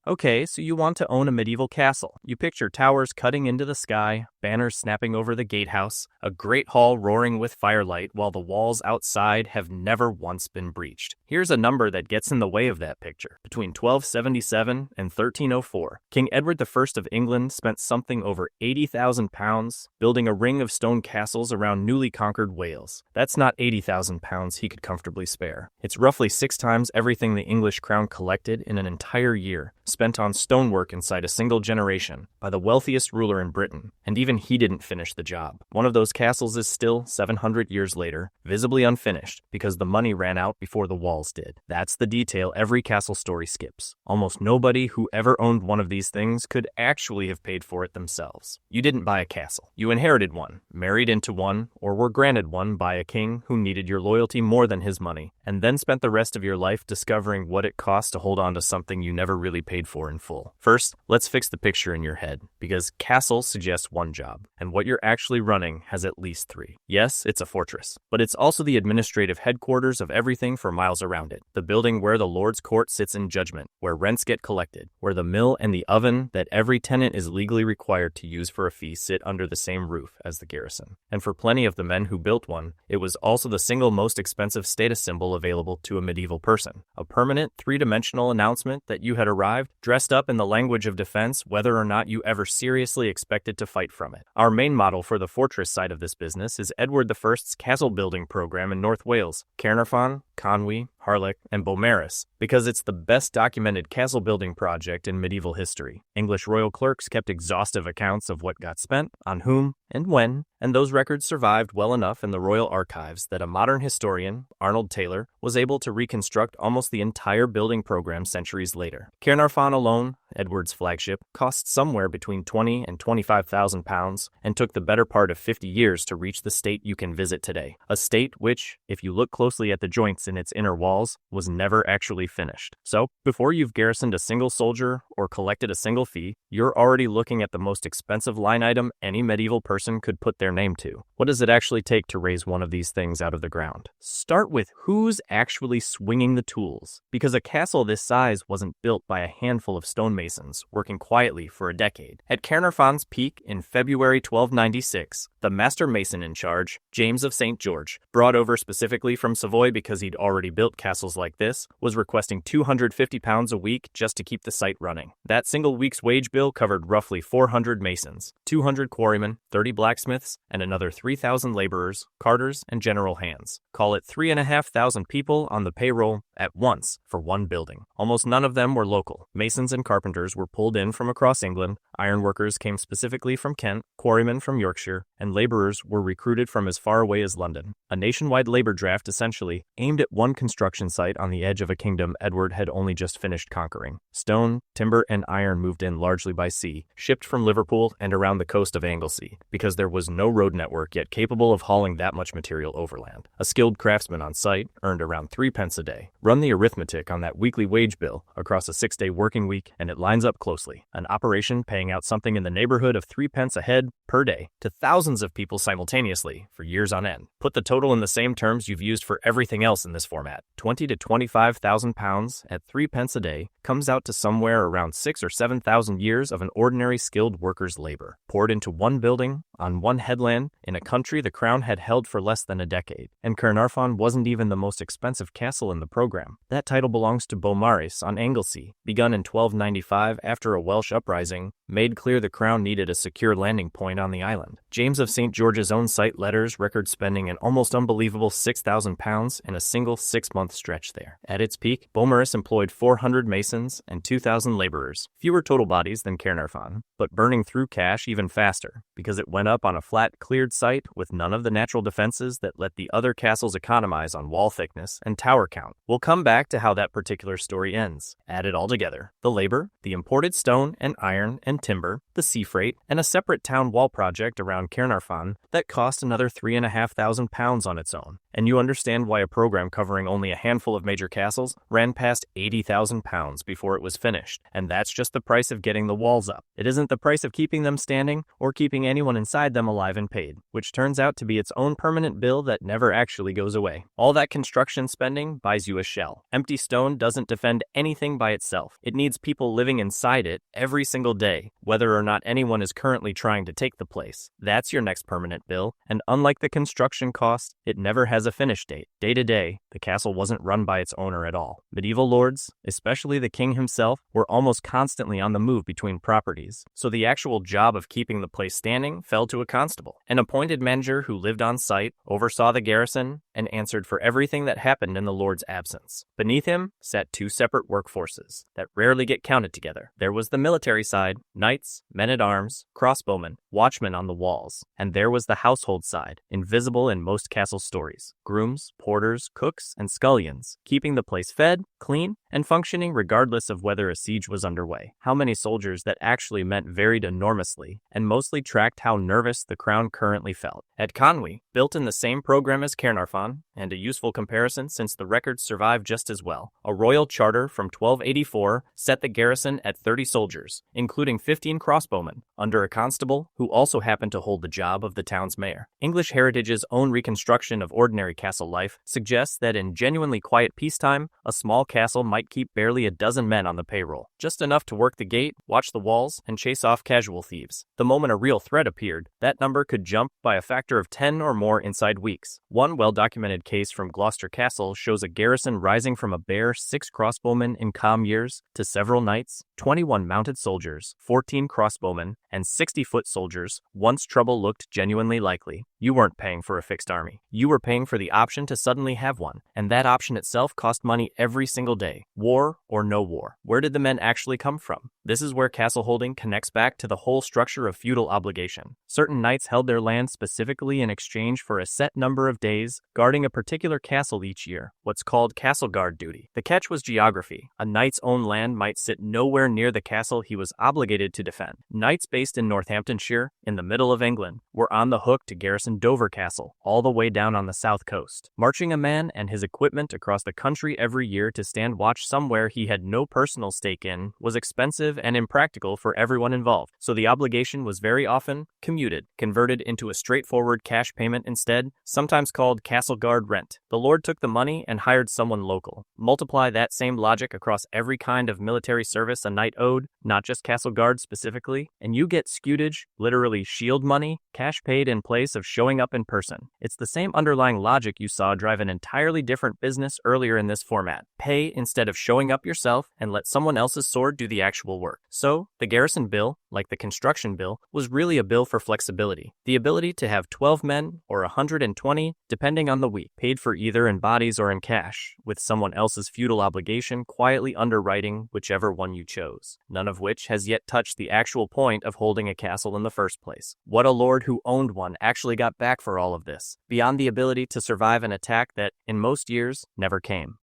Okay, so you want to own a medieval castle. You picture towers cutting into the sky, banners snapping over the gatehouse, a great hall roaring with firelight while the walls outside have never once been breached. Here's a number that gets in the way of that picture. Between 1277 and 1304, King Edward I of England spent something over £80,000 building a ring of stone castles around newly conquered Wales. That's not £80,000 he could comfortably spare. It's roughly 6 times everything the English crown collected in an entire year, spent on stonework inside a single generation by the wealthiest ruler in Britain, and even he didn't finish the job. One of those castles is still, 700 years later, visibly unfinished because the money ran out before the walls did. That's the detail every castle story skips. Almost nobody who ever owned one of these things could actually have paid for it themselves. You didn't buy a castle. You inherited one, married into one, or were granted one by a king who needed your loyalty more than his money, and then spent the rest of your life discovering what it costs to hold on to something you never really paid for in full. First, let's fix the picture in your head, because castle suggests one job, and what you're actually running has at least 3. Yes, it's a fortress, but it's also the administrative headquarters of everything for miles around it. The building where the Lord's Court sits in judgment, where rents get collected, where the mill and the oven that every tenant is legally required to use for a fee sit under the same roof as the garrison. And for plenty of the men who built one, it was also the single most expensive status symbol available to a medieval person. A permanent, 3-dimensional announcement that you had arrived, dressed up in the language of defense, whether or not you ever seriously expected to fight from it. Our main model for the fortress side of this business is Edward I's castle building program in North Wales, Caernarfon, Conwy, Harlech, and Beaumaris, because it's the best documented castle building project in medieval history. English royal clerks kept exhaustive accounts of what got spent, on whom, and when, and those records survived well enough in the royal archives that a modern historian, Arnold Taylor, was able to reconstruct almost the entire building program centuries later. Caernarfon alone, Edward's flagship, cost somewhere between £20,000 and £25,000 and took the better part of 50 years to reach the state you can visit today. A state which, if you look closely at the joints in its inner walls, was never actually finished. So, before you've garrisoned a single soldier or collected a single fee, you're already looking at the most expensive line item any medieval person could put their name to. What does it actually take to raise one of these things out of the ground? Start with who's actually swinging the tools, because a castle this size wasn't built by a handful of stonemasons working quietly for a decade. At Caernarfon's peak in February 1296, the master mason in charge, James of St. George, brought over specifically from Savoy because he'd already built castles like this, was requesting £250 a week just to keep the site running. That single week's wage bill covered roughly 400 masons, 200 quarrymen, 30 blacksmiths, and another 3,000 laborers, carters, and general hands. Call it 3,500 people on the payroll at once for one building. Almost none of them were local. Masons and carpenters were pulled in from across England, ironworkers came specifically from Kent, quarrymen from Yorkshire, and laborers were recruited from as far away as London. A nationwide labor draft essentially aimed at one construction site on the edge of a kingdom Edward had only just finished conquering. Stone, timber, and iron moved in largely by sea, shipped from Liverpool and around the coast of Anglesey, because there was no road network yet capable of hauling that much material overland. A skilled craftsman on site earned around 3 pence a day. Run the arithmetic on that weekly wage bill across a 6-day working week, and it lines up closely. An operation paying out something in the neighborhood of 3 pence a head per day to thousands of people simultaneously for years on end. Put the total in the same terms you've used for everything else in this format. £20,000 to £25,000 at 3 pence a day comes out to somewhere around 6,000 or 7,000 years of an ordinary skilled worker's labor, poured into one building, on one headland, in a country the crown had held for less than a decade. And Caernarfon wasn't even the most expensive castle in the program. That title belongs to Beaumaris on Anglesey, begun in 1295 after a Welsh uprising made clear the crown needed a secure landing point on the island. James of St. George's own site letters record spending an almost unbelievable £6,000 in a single 6-month stretch there. At its peak, Beaumaris employed 400 masons and 2,000 laborers, fewer total bodies than Caernarfon, but burning through cash even faster, because it went up on a flat, cleared site with none of the natural defenses that let the other castles economize on wall thickness and tower count. We'll come back to how that particular story ends. Add it all together. The labor, the imported stone and iron and timber, the sea freight, and a separate town wall project around Caernarfon that cost another £3,500 on its own. And you understand why a program covering only a handful of major castles ran past £80,000 before it was finished. And that's just the price of getting the walls up. It isn't the price of keeping them standing or keeping anyone inside inside them alive and paid, which turns out to be its own permanent bill that never actually goes away. All that construction spending buys you a shell. Empty stone doesn't defend anything by itself. It needs people living inside it every single day, whether or not anyone is currently trying to take the place. That's your next permanent bill, and unlike the construction cost, it never has a finish date. Day to day, the castle wasn't run by its owner at all. Medieval lords, especially the king himself, were almost constantly on the move between properties, so the actual job of keeping the place standing fell to a constable, an appointed manager who lived on site, oversaw the garrison, and answered for everything that happened in the lord's absence. Beneath him sat two separate workforces that rarely get counted together. There was the military side, knights, men-at-arms, crossbowmen, watchmen on the walls, and there was the household side, invisible in most castle stories, grooms, porters, cooks, and scullions, keeping the place fed, clean, and functioning regardless of whether a siege was underway. How many soldiers that actually meant varied enormously, and mostly tracked how nervous the crown currently felt. At Conwy, built in the same program as Caernarfon, and a useful comparison since the records survive just as well, a royal charter from 1284 set the garrison at 30 soldiers, including 15 crossbowmen, under a constable who also happened to hold the job of the town's mayor. English Heritage's own reconstruction of ordinary castle life suggests that in genuinely quiet peacetime, a small castle might keep barely a dozen men on the payroll, just enough to work the gate, watch the walls, and chase off casual thieves. The moment a real threat appeared, that number could jump by a factor of 10 or more inside weeks. One well-documented case from Gloucester Castle shows a garrison rising from a bare 6 crossbowmen in calm years to several knights, 21 mounted soldiers, 14 crossbowmen, and 60-foot soldiers. Once trouble looked genuinely likely, you weren't paying for a fixed army. You were paying for the option to suddenly have one, and that option itself cost money every single day. War or no war. Where did the men actually come from? This is where castle holding connects back to the whole structure of feudal obligation. Certain knights held their land specifically in exchange for a set number of days, guarding a particular castle each year, what's called castle guard duty. The catch was geography. A knight's own land might sit nowhere near the castle he was obligated to defend. Knights based in Northamptonshire, in the middle of England, were on the hook to garrison Dover Castle, all the way down on the south coast, marching a man and his equipment across the country every year to stand watch somewhere he had no personal stake in was expensive and impractical for everyone involved, so the obligation was very often commuted, converted into a straightforward cash payment instead, sometimes called castle guard rent. The lord took the money and hired someone local. Multiply that same logic across every kind of military service a knight owed, not just castle guard specifically, and you get scutage, literally shield money, cash paid in place of showing up in person. It's the same underlying logic you saw drive an entirely different business earlier in this format. Pay instead of showing up yourself and let someone else's sword do the actual work. So, the garrison bill, like the construction bill, was really a bill for flexibility. The ability to have 12 men or 120, depending on the week, paid for either in bodies or in cash, with someone else's feudal obligation quietly underwriting whichever one you chose, none of which has yet touched the actual point of holding a castle in the first place. What a lord who owned one actually got back for all of this, beyond the ability to survive an attack that, in most years, never came.